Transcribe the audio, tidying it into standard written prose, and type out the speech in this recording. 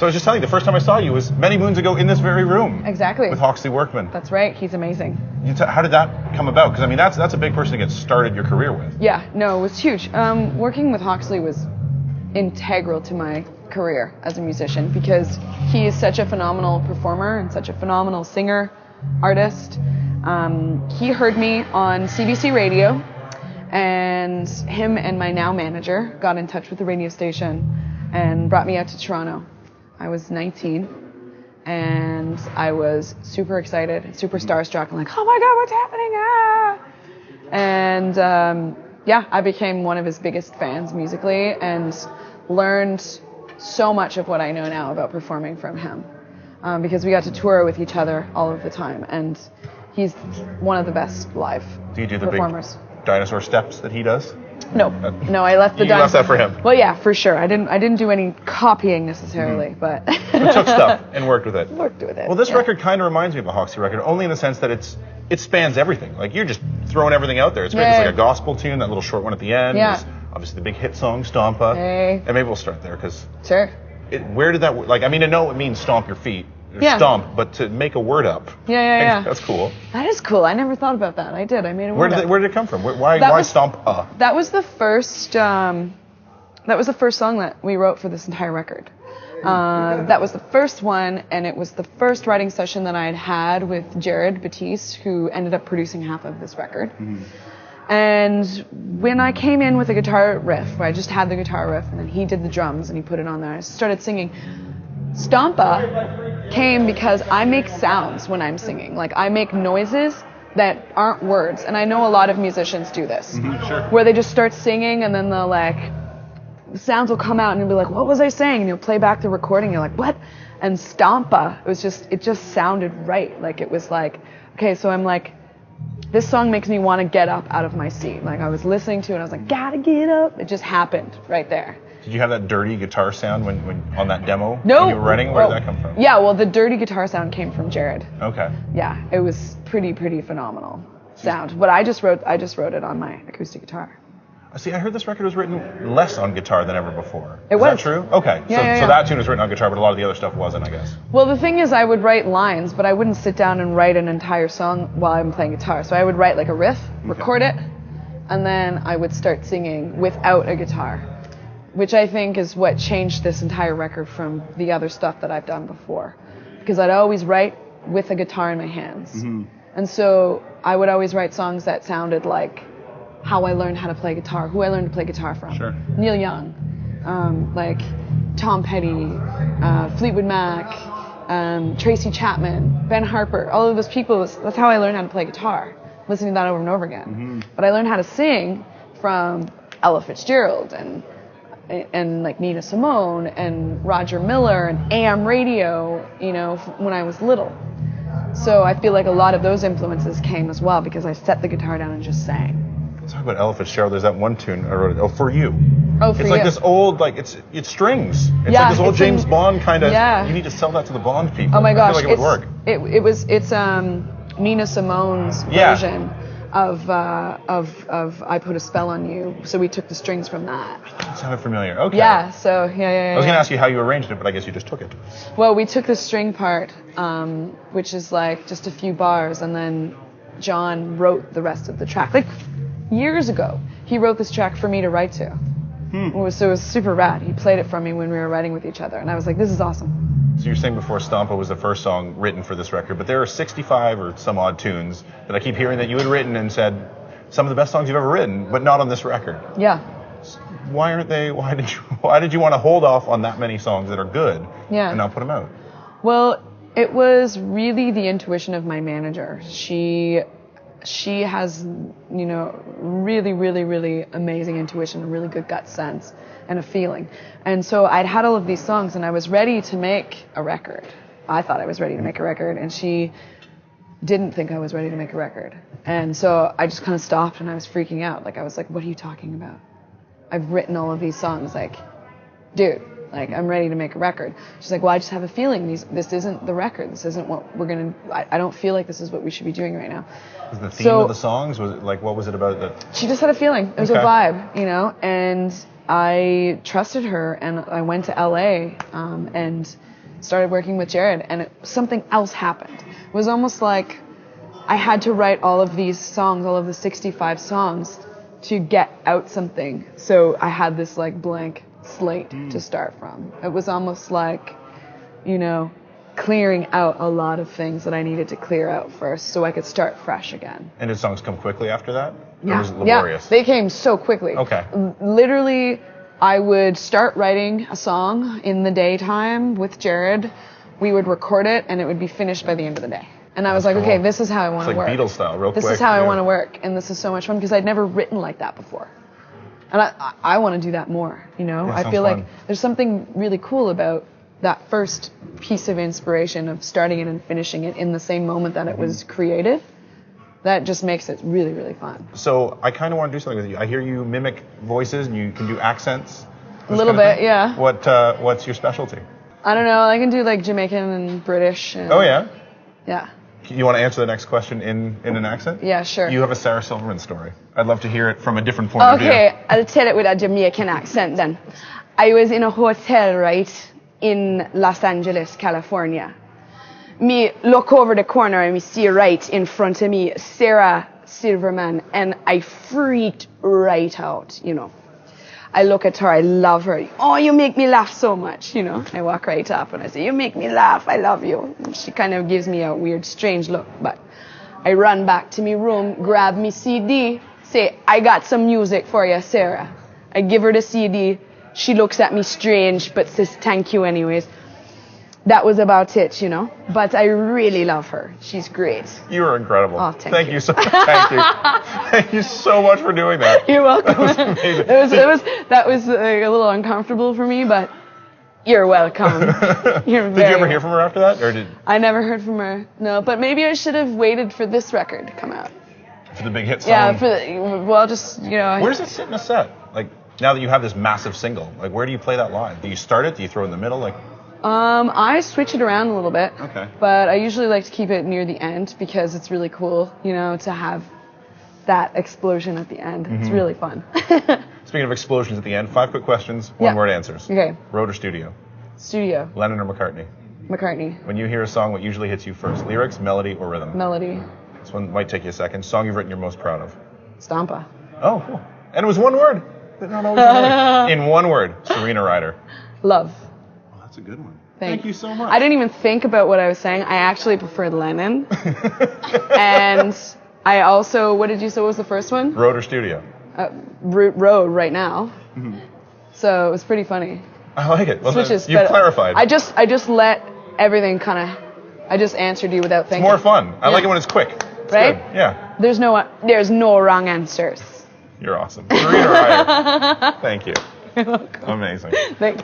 So I was just telling you, the first time I saw you was many moons ago in this very room. Exactly. With Hawksley Workman. That's right. He's amazing. How did that come about? Because, I mean, that's a big person to get started your career with. Yeah, no, it was huge. Working with Hawksley was integral to my career as a musician because he is such a phenomenal performer and such a phenomenal singer, artist. He heard me on CBC Radio, and him and my now manager got in touch with the radio station and brought me out to Toronto. I was 19, and I was super excited, super starstruck. I'm like, oh my God, what's happening? And yeah, I became one of his biggest fans musically and learned so much of what I know now about performing from him because we got to tour with each other all of the time, and he's one of the best live Do you do the performers. big dinosaur steps that he does? No, I left the You left that for him. Well, yeah, for sure. I didn't do any copying necessarily, but You took stuff and worked with it. Worked with it. Well, this record kind of reminds me of a Hawksley record, only in the sense that it spans everything. Like, you're just throwing everything out there. It's great. Yeah. It's like a gospel tune, that little short one at the end. Yeah. There's obviously the big hit song, Stompa. Hey. And maybe we'll start there, because Sure. where did that, like, I mean, I know it means stomp your feet, or Yeah. stomp, but to make a word up. Yeah. That's cool. That is cool. I never thought about that. I did. I made a Where word up. did it come from? Why stomp? That was the first. That was the first song that we wrote for this entire record. That was the first one, and it was the first writing session that I had had with Jared Batiste, who ended up producing half of this record. Mm-hmm. And when I came in with a guitar riff, where I just had the guitar riff, and then he did the drums and he put it on there, I started singing. Stompa came because I make sounds when I'm singing. Like, I make noises that aren't words. And I know a lot of musicians do this. Mm-hmm, sure. Where they just start singing and then they'll the sounds will come out and you'll be like, what was I saying? And you'll play back the recording, you're like, what? And Stompa, it just sounded right. Like, it was like, okay, so I'm like, this song makes me want to get up out of my seat. Like, I was listening to it and I was like, gotta get up. It just happened right there. Did you have that dirty guitar sound when on that demo? No. When you were writing? Where did that come from? Yeah, well, the dirty guitar sound came from Jared. Okay. Yeah, it was pretty phenomenal sound. But I just wrote it on my acoustic guitar. See, I heard this record was written less on guitar than ever before. It was. Is that true? Okay. Yeah, so that tune was written on guitar, but a lot of the other stuff wasn't, I guess. Well, the thing is, I would write lines, but I wouldn't sit down and write an entire song while I'm playing guitar. So I would write like a riff, record it, and then I would start singing without a guitar, which I think is what changed this entire record from the other stuff that I've done before. Because I'd always write with a guitar in my hands. Mm-hmm. And so I would always write songs that sounded like how I learned how to play guitar, who I learned to play guitar from. Sure. Neil Young, like Tom Petty, Fleetwood Mac, Tracy Chapman, Ben Harper, all of those people, that's how I learned how to play guitar, listening to that over and over again. Mm-hmm. But I learned how to sing from Ella Fitzgerald and like Nina Simone and Roger Miller and AM radio, when I was little. So I feel like a lot of those influences came as well because I set the guitar down and just sang. Talk about Ella Fitzgerald. There's that one tune I wrote. Oh, For You. Oh, For You. It's like this old, like it's strings. It's like this old James Bond kind of. Yeah. You need to sell that to the Bond people. Oh my gosh, I feel like it would work. It's Nina Simone's version of I Put a Spell on You. So we took the strings from that. That sounded familiar. Okay. Yeah. So yeah. I was gonna ask you how you arranged it, but I guess you just took it. Well, we took the string part, which is like just a few bars, and then John wrote the rest of the track. Like years ago, he wrote this track for me to write to. So it was super rad. He played it for me when we were writing with each other, and I was like, this is awesome. So you're saying before Stompa was the first song written for this record, but there are 65 or some odd tunes that I keep hearing that you had written and said some of the best songs you've ever written, but not on this record. Yeah. Why aren't they? Why did you want to hold off on that many songs that are good and not put them out? Well, it was really the intuition of my manager. She has, really, really, really amazing intuition, a really good gut sense, and a feeling. And so I'd had all of these songs, and I was ready to make a record. I thought I was ready to make a record, and she didn't think I was ready to make a record. And so I just kind of stopped, and I was freaking out. Like, I was like, what are you talking about? I've written all of these songs. Like, dude, like, I'm ready to make a record. She's like, well, I just have a feeling this isn't the record. This isn't what we're going to... I don't feel like this is what we should be doing right now. Was the theme of the songs, was it like, what was it about that? She just had a feeling. It was a vibe, and I trusted her, and I went to LA and started working with Jared, and something else happened. It was almost like I had to write all of these songs, all of the 65 songs, to get out something. So I had this like blank slate to start from. It was almost like, you know, clearing out a lot of things that I needed to clear out first so I could start fresh again. And did songs come quickly after that? Yeah. Or was it laborious? Yeah, they came so quickly. Okay. Literally, I would start writing a song in the daytime with Jared. We would record it, and it would be finished by the end of the day. And I was like, cool. okay, this is how I want to It's work. like Beatles style, real quick. This is how I yeah. want to work, and this is so much fun because I'd never written like that before. And I want to do that more, you know? Yeah, I sounds feel fun. like there's something really cool about that first piece of inspiration of starting it and finishing it in the same moment that it was created. That just makes it really, really fun. So I kind of want to do something with you. I hear you mimic voices and you can do accents. A little bit, yeah. What's your specialty? I don't know. I can do like Jamaican and British. And, Oh, yeah? Yeah. You want to answer the next question in an accent? Yeah, sure. You have a Sarah Silverman story. I'd love to hear it from a different point of view. Okay, I'll tell it with a Jamaican accent then. I was in a hotel, right, in Los Angeles, California. Me look over the corner and me see right in front of me Sarah Silverman, and I freaked right out, you know. I look at her, I love her. Oh, you make me laugh so much, you know. I walk right up and I say, you make me laugh, I love you. And she kind of gives me a weird, strange look, but I run back to me room, grab me CD, say, I got some music for you, Sarah. I give her the CD. She looks at me strange, but says thank you anyways. That was about it, you know. But I really love her. She's great. You are incredible. Oh, thank you. Thank you. Thank you so much for doing that. You're welcome. That was amazing. That was a little uncomfortable for me, but you're welcome. You're Did you ever hear from her after that, or did I never heard from her. No, but maybe I should have waited for this record to come out. for the big hit song? Yeah, just, you know. Where does it sit in a set? Like, now that you have this massive single, like, where do you play that live? Do you start it? Do you throw it in the middle? Like, I switch it around a little bit. Okay. But I usually like to keep it near the end because it's really cool, you know, to have that explosion at the end. It's really fun. speaking of explosions at the end, 5 quick questions, Yeah. one-word answers. Okay. Road or studio? Studio. Lennon or McCartney? McCartney. When you hear a song, what usually hits you first? Lyrics, melody, or rhythm? Melody. This one might take you a second. Song you've written you're most proud of? Stampa. Oh, cool. And it was one word. Not always one word. In one word, Serena Ryder. Love. Oh, that's a good one. Thank you so much. I didn't even think about what I was saying. I actually preferred Lennon. And I also, what did you say was the first one? Road or studio? Road right now. So it was pretty funny. I like it. Well, Switches. you've but clarified. I just let everything kind of, I just answered you without It's thinking. more fun. I like Yeah. it when it's quick. It's Right? good. Yeah. There's no wrong answers. You're awesome. Serena Ryder. Thank you. You're welcome. Amazing. Thanks.